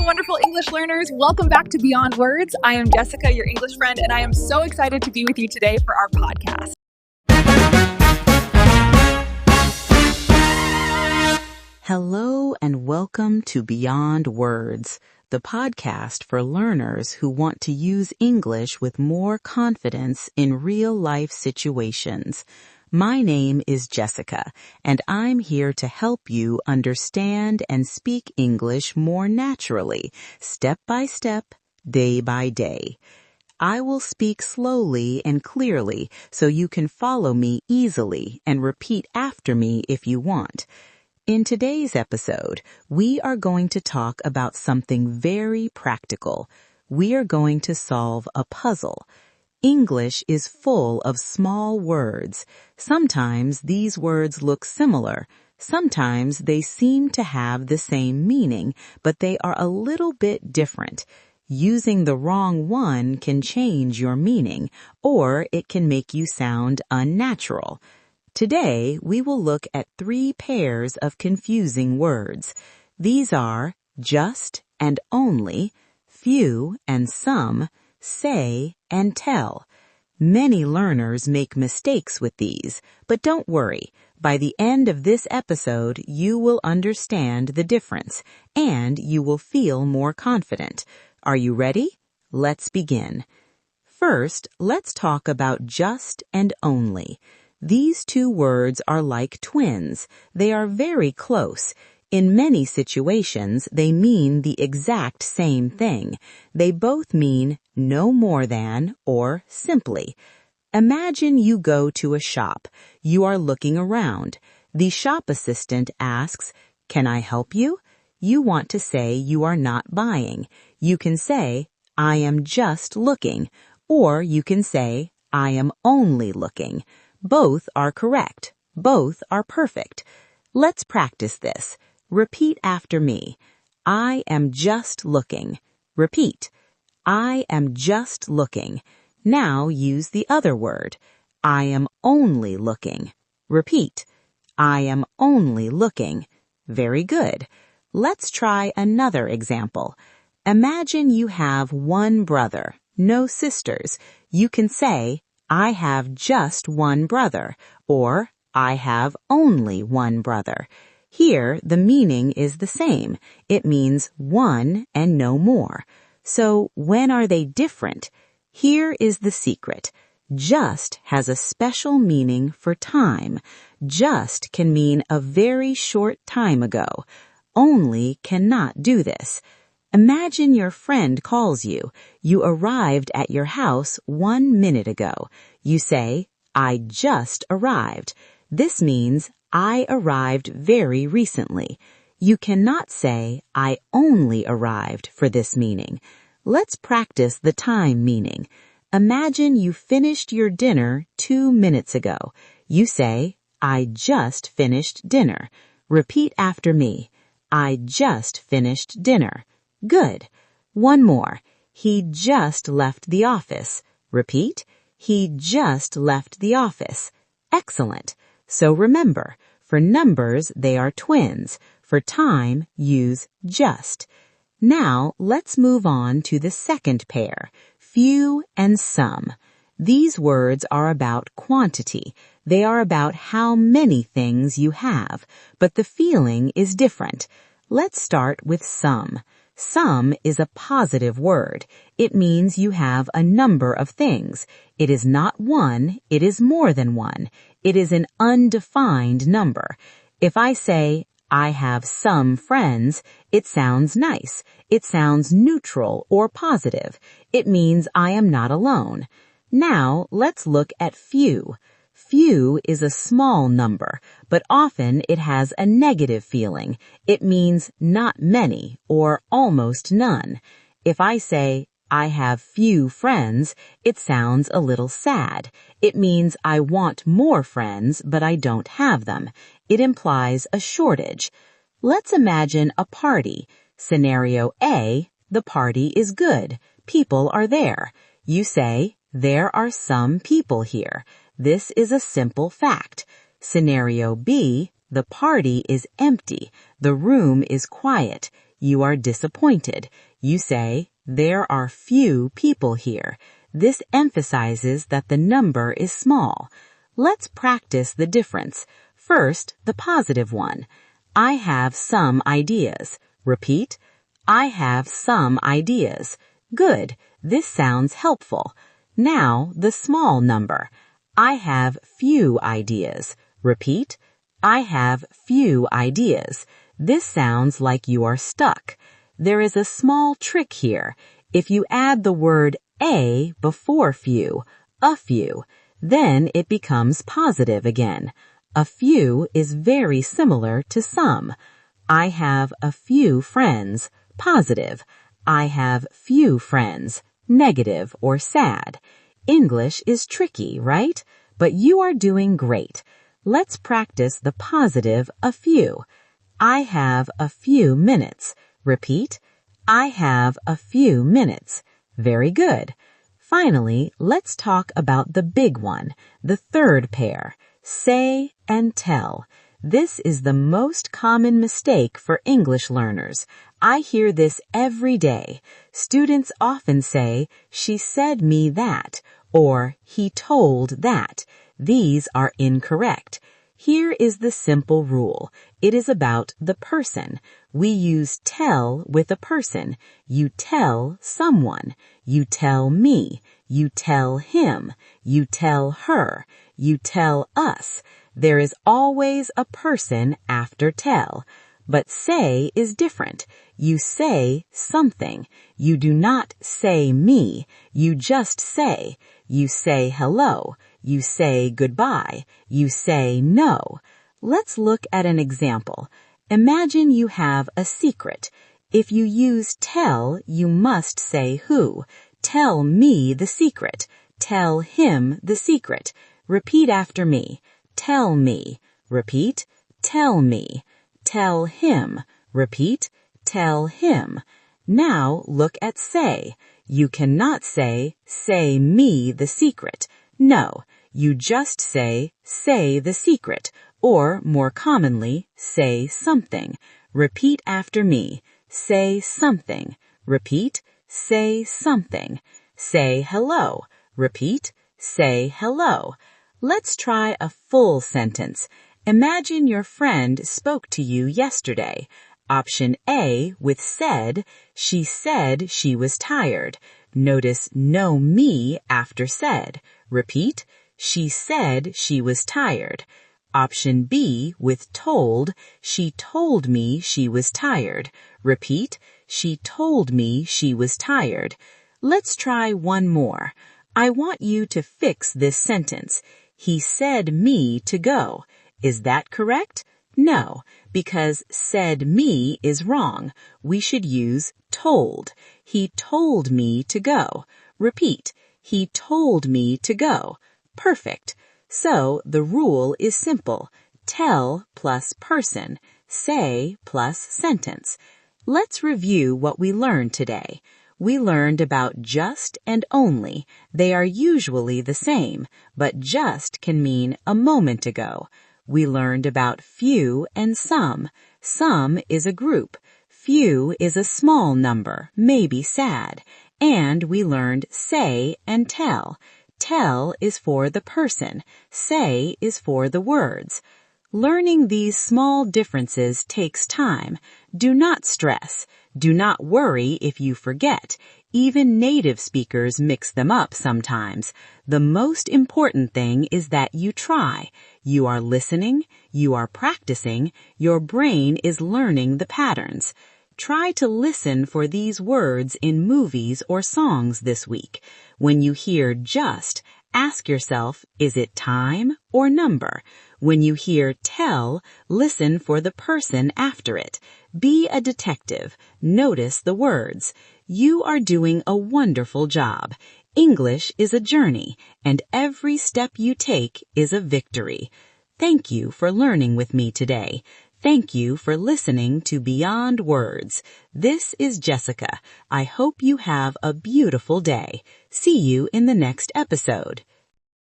wonderful English learners. Welcome back to Beyond Words. I am Jessica, your English friend, and I am so excited to be with you today for our podcast. Hello and welcome to Beyond Words, the podcast for learners who want to use English with more confidence in real-life situations. My name is Jessica, and I'm here to help you understand and speak English more naturally, step by step, day by day. I will speak slowly and clearly so you can follow me easily and repeat after me if you want. In today's episode, we are going to talk about something very practical. We are going to solve a puzzle. English is full of small words. Sometimes these words look similar. Sometimes they seem to have the same meaning, but they are a little bit different. Using the wrong one can change your meaning, or it can make you sound unnatural. Today, we will look at 3 pairs of confusing words. These are just and only, few and some, say and tell. Many learners make mistakes with these, but don't worry. By the end of this episode, you will understand the difference, and you will feel more confident. Are you ready? Let's begin. First, let's talk about just and only. These 2 words are like twins. They are very close. In many situations, they mean the exact same thing. They both mean no more than or simply. Imagine you go to a shop. You are looking around. The shop assistant asks, "Can I help you?" You want to say you are not buying. You can say, "I am just looking," or you can say, "I am only looking." Both are correct. Both are perfect. Let's practice this. Repeat after me. I am just looking. Repeat. I am just looking. Now use the other word. I am only looking. Repeat. I am only looking. Very good. Let's try another example. Imagine you have one brother, no sisters. You can say, "I have just one brother," or "I have only one brother." Here, the meaning is the same. It means one and no more. So, when are they different? Here is the secret. Just has a special meaning for time. Just can mean a very short time ago. Only cannot do this. Imagine your friend calls you. You arrived at your house 1 minute ago. You say, "I just arrived." This means I arrived very recently. You cannot say I only arrived for this meaning. Let's practice the time meaning. Imagine you finished your dinner 2 minutes ago. You say, "I just finished dinner." Repeat after me. I just finished dinner. Good. One more. He just left the office. Repeat. He just left the office. Excellent. So remember, for numbers, they are twins. For time, use just. Now, let's move on to the second pair, few and some. These words are about quantity. They are about how many things you have, but the feeling is different. Let's start with some. Some is a positive word. It means you have a number of things. It is not one, it is more than one. It is an undefined number. If I say, "I have some friends," it sounds nice. It sounds neutral or positive. It means I am not alone. Now, let's look at few. Few is a small number, but often it has a negative feeling. It means not many or almost none. If I say, "I have few friends," it sounds a little sad. It means I want more friends, but I don't have them. It implies a shortage. Let's imagine a party. Scenario A, the party is good. People are there. You say, "There are some people here." This is a simple fact. Scenario B, the party is empty. The room is quiet. you are disappointed. You say, there are few people here. This emphasizes that the number is small. Let's practice the difference. First, the positive one. I have some ideas. Repeat. I have some ideas. Good. This sounds helpful. Now, the small number. I have few ideas. Repeat. I have few ideas. This sounds like you are stuck. There is a small trick here. If you add the word a before few, a few, then it becomes positive again. A few is very similar to some. I have a few friends, positive. I have few friends, negative or sad. English is tricky, right? But you are doing great. Let's practice the positive a few. I have a few minutes. Repeat. I have a few minutes. Very good. Finally, let's talk about the big one, the third pair. Say and tell. This is the most common mistake for English learners. I hear this every day. Students often say, she said me that, or he told that. These are incorrect. Here is the simple rule. It is about the person. We use tell with a person. You tell someone. You tell me. You tell him. You tell her. You tell us. There is always a person after tell. But say is different. You say something. You do not say me. You just say. You say hello. You say goodbye. You say no. Let's look at an example. Imagine you have a secret. If you use tell, you must say who. Tell me the secret. Tell him the secret. Repeat after me. Tell me. Repeat. Tell me. Tell him. Repeat. Tell him. Now look at say. You cannot say me the secret. No, you just say the secret, or more commonly, say something. Repeat after me. Say something. Repeat. Say something. Say hello. Repeat. Say hello. Let's try a full sentence. Imagine your friend spoke to you yesterday. Option A with said, she said she was tired. Notice no me after said. Repeat, she said she was tired. Option B with told, she told me she was tired. Repeat, she told me she was tired. Let's try one more. I want you to fix this sentence. He said me to go. Is that correct? No, because said me is wrong. We should use told. He told me to go. Repeat, he told me to go. Perfect. So the rule is simple. Tell plus person. Say plus sentence. Let's review what we learned today. We learned about just and only. They are usually the same, but just can mean a moment ago. We learned about few and some. Some is a group. Few is a small number, maybe sad. And we learned say and tell. Tell is for the person. Say is for the words. Learning these small differences takes time. Do not stress. Do not worry if you forget. Even native speakers mix them up sometimes. The most important thing is that you try. You are listening. You are practicing. Your brain is learning the patterns. Try to listen for these words in movies or songs this week. When you hear just, ask yourself, is it time or number? When you hear tell, listen for the person after it. Be a detective. Notice the words. You are doing a wonderful job. English is a journey, and every step you take is a victory. Thank you for learning with me today. Thank you for listening to Beyond Words. This is Jessica. I hope you have a beautiful day. See you in the next episode.